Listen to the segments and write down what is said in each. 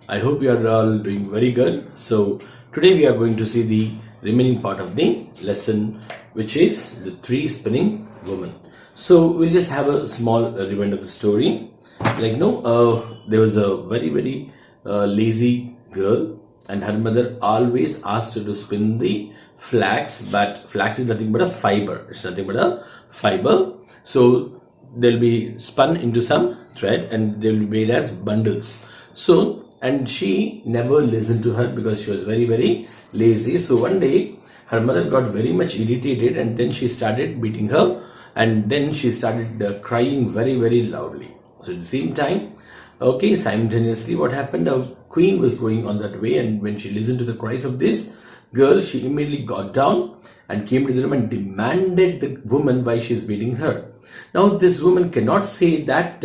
I hope you are all doing very good. So, today we are going to see the remaining part of the lesson, which is the three spinning women. So, we'll just have a small rewind of the story. There was a very lazy girl, and her mother always asked her to spin the flax, but flax is nothing but a fiber. It's nothing but a fiber. So, they'll be spun into some thread and they'll be made as bundles. So, and she never listened to her because she was very lazy. So one day her mother got very much irritated, and then she started beating her, and then she started crying very loudly. So at the same time, okay, simultaneously, what happened, a queen was going on that way, and when she listened to the cries of this girl, she immediately got down and came to the room and demanded the woman why she is beating her. Now this woman cannot say that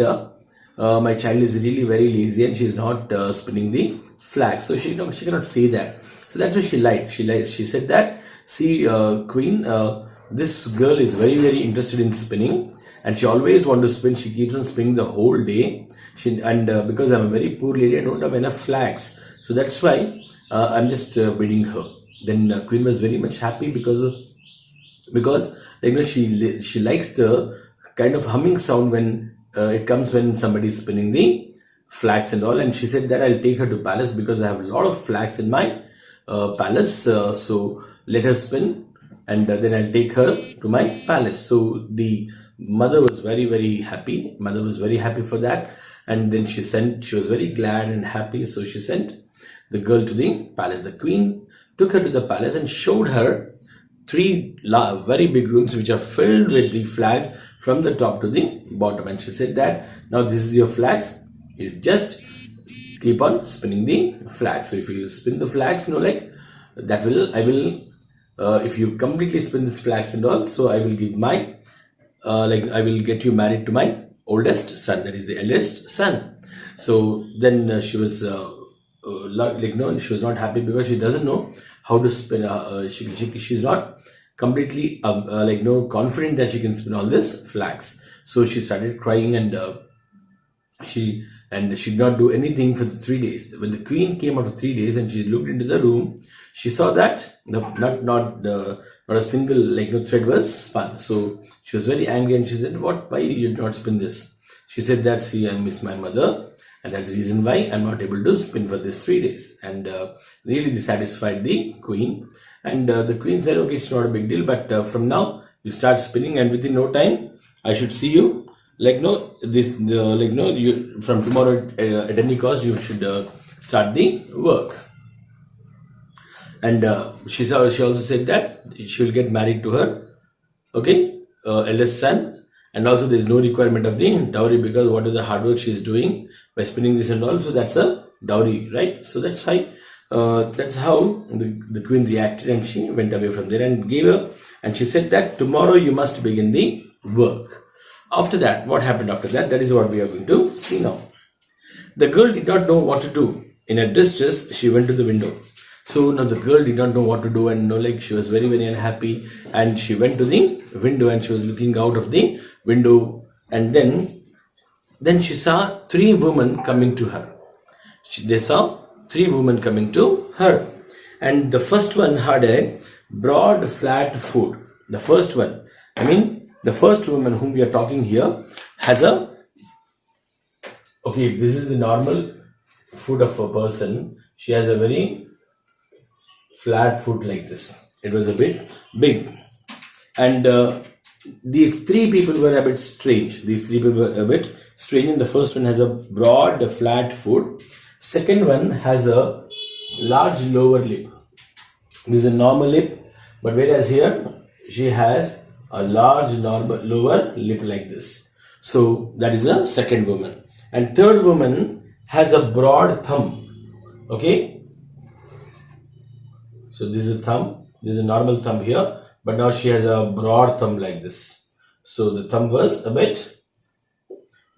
my child is really very lazy and she is not spinning the flax, so she cannot say that. So that's why she lied. She said that, see, queen, this girl is very interested in spinning, and she always want to spin. She keeps on spinning the whole day. Because I'm a very poor lady, I don't have enough flax, so that's why I'm just beating her. Then queen was very much happy because she likes the kind of humming sound when it comes when somebody is spinning the flax and all. And she said that I'll take her to palace because I have a lot of flax in my palace, so let her spin, and then I'll take her to my palace. So the mother was very happy. Mother was very happy for that, and then she was very glad and happy, so she sent the girl to the palace. The queen took her to the palace and showed her three very big rooms which are filled with the flags from the top to the bottom, and she said that, now this is your flags, you just keep on spinning the flags. So if you spin the flags, if you completely spin this flags and all, so I will give my I will get you married to my oldest son, that is the eldest son. So then she was she was not happy because she doesn't know how to spin. She's not completely confident that she can spin all this flax. So she started crying, and she did not do anything for the 3 days. When the queen came after 3 days and she looked into the room, she saw that not a single thread was spun. So she was very angry, and she said, "What? Why you did not spin this?" She said that, "See, I miss my mother, and that's the reason why I'm not able to spin for this 3 days." And really dissatisfied the queen. And the queen said, "Okay, it's not a big deal, but from now you start spinning, and within no time I should see you. You from tomorrow at any cost you should start the work." And she also said that she will get married to her, eldest son, and also there is no requirement of the dowry because what is the hard work she is doing by spinning this and all, so that's a dowry, right? So that's how the queen reacted, and she went away from there and gave her, and she said that tomorrow you must begin the work. After that, what happened after that? That is what we are going to see now. The girl did not know what to do. In her distress, she went to the window. So now the girl did not know what to do, and she was very unhappy, and she went to the window and she was looking out of the window, and then she saw three women coming to her. They saw three women coming to her, and the first one had a broad flat foot. The first woman whom we are talking here has this is the normal foot of a person. She has a very flat foot like this. It was a bit big, and these three people were a bit strange. And the first one has a broad flat foot. Second one has a large lower lip. This is a normal lip, but whereas here she has a large lower lip like this. So that is the second woman. And third woman has a broad thumb. Okay. So this is a thumb. This is a normal thumb here, but now she has a broad thumb like this. So the thumb was a bit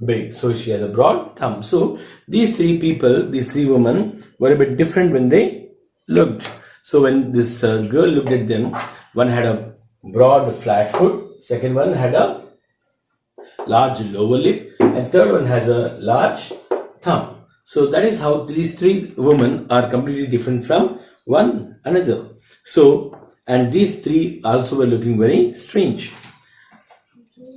big. So she has a broad thumb. So these three women were a bit different when they looked. So when this girl looked at them, one had a broad flat foot, second one had a large lower lip, and third one has a large thumb. So that is how these three women are completely different from one another. So, and these three also were looking very strange.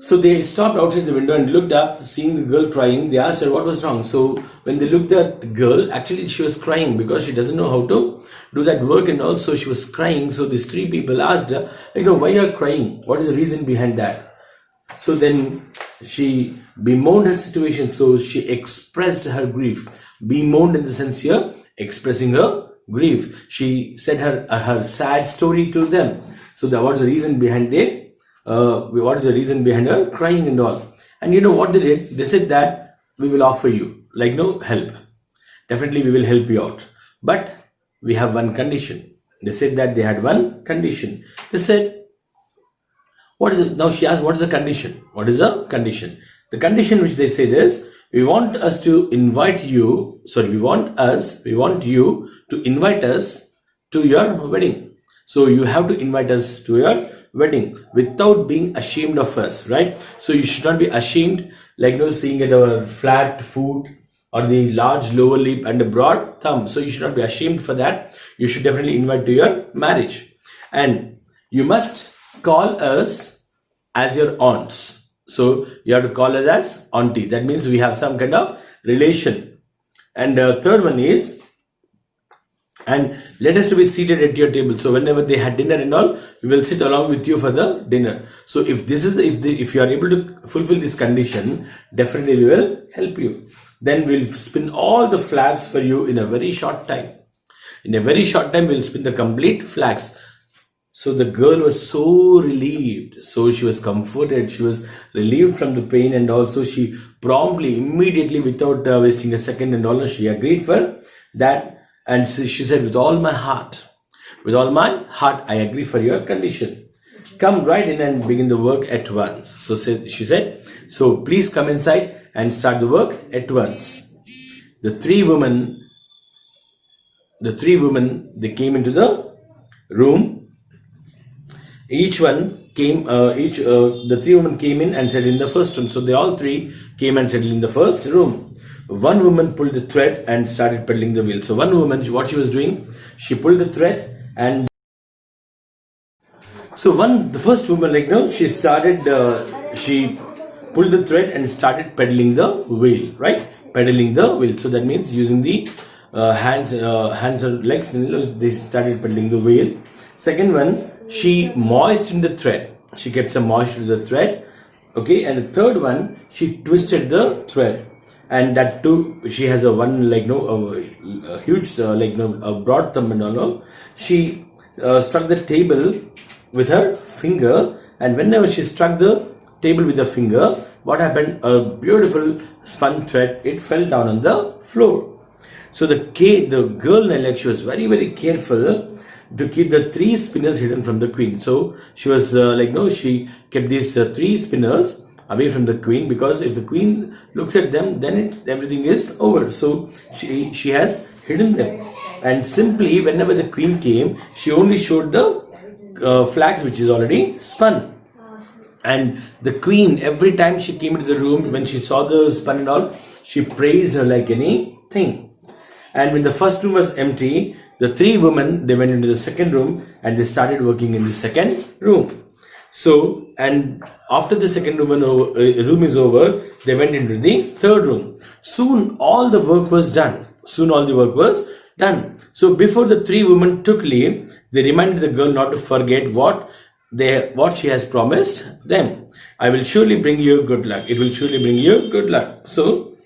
So they stopped outside the window and looked up, seeing the girl crying. They asked her what was wrong. So when they looked at the girl, actually she was crying because she doesn't know how to do that work, and also she was crying. So these three people asked her, why you are crying? What is the reason behind that? So then she bemoaned her situation. So she expressed her grief. Bemoaned in the sense here, expressing her grief. She said her sad story to them. So that was the reason behind what is the reason behind her crying and all. And you know what they did? They said that we will offer you help. Definitely we will help you out. But we have one condition. They said that they had one condition. They said, what is it? Now she asked, what is the condition? What is the condition? The condition which they said is, we want you to invite us to your wedding. So you have to invite us to your wedding without being ashamed of us, right? So you should not be ashamed, seeing at our flat foot or the large lower lip and a broad thumb. So you should not be ashamed for that. You should definitely invite to your marriage. And you must call us as your aunts. So you have to call us as auntie. That means we have some kind of relation. And the third one is, and let us to be seated at your table. So whenever they had dinner and all, we will sit along with you for the dinner. So if you are able to fulfill this condition, definitely we will help you. Then we'll spin all the flags for you in a very short time. In a very short time, we'll spin the complete flags. So the girl was so relieved. So she was comforted. She was relieved from the pain, and also she promptly, immediately, without wasting a second and all, she agreed for that. And so she said, with all my heart, I agree for your condition. Come right in and begin the work at once. So she said, so please come inside and start the work at once. The three women, they came into the room. The three women came in and settled in the first room. So they all three came and settled in the first room. One woman pulled the thread and started peddling the wheel. So one woman, what she was doing, she pulled the thread, and so the first woman, she started, she pulled the thread and started peddling the wheel, right? Peddling the wheel. So that means using the hands or legs, they started peddling the wheel. Second one, she moistened the thread. She kept some moisture to the thread. Okay, and the third one, she twisted the thread. And that too, she has a huge, a broad thumb and all. She struck the table with her finger, and whenever she struck the table with the finger, what happened? A beautiful spun thread, it fell down on the floor. So the girl, she was very, very careful to keep the three spinners hidden from the queen. So she was she kept these three spinners away from the queen, because if the queen looks at them, then everything is over. So she has hidden them, and simply whenever the queen came, she only showed the flags which is already spun. And the queen, every time she came into the room, when she saw the spun and all, she praised her like anything. And when the first room was empty, the three women, they went into the second room and they started working in the second room. So, and after the second room is over, they went into the third room. Soon all the work was done. So before the three women took leave, they reminded the girl not to forget what she has promised them. I will surely bring you good luck. It will surely bring you good luck. So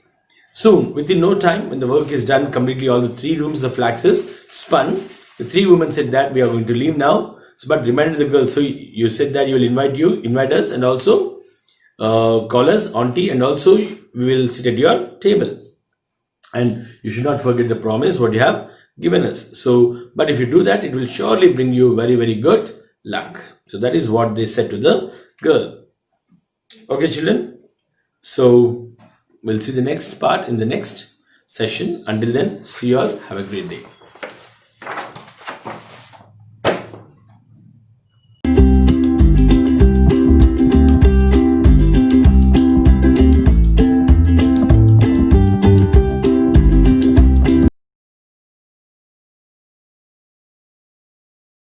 soon, within no time, when the work is done completely, all the three rooms, the flags is spun. The three women said that we are going to leave now. But reminded the girl, so you said that you will invite us, and also call us auntie, and also we will sit at your table. And you should not forget the promise what you have given us. So, but if you do that, it will surely bring you very, very good luck. So that is what they said to the girl. Okay, children. So we'll see the next part in the next session. Until then, see you all. Have a great day.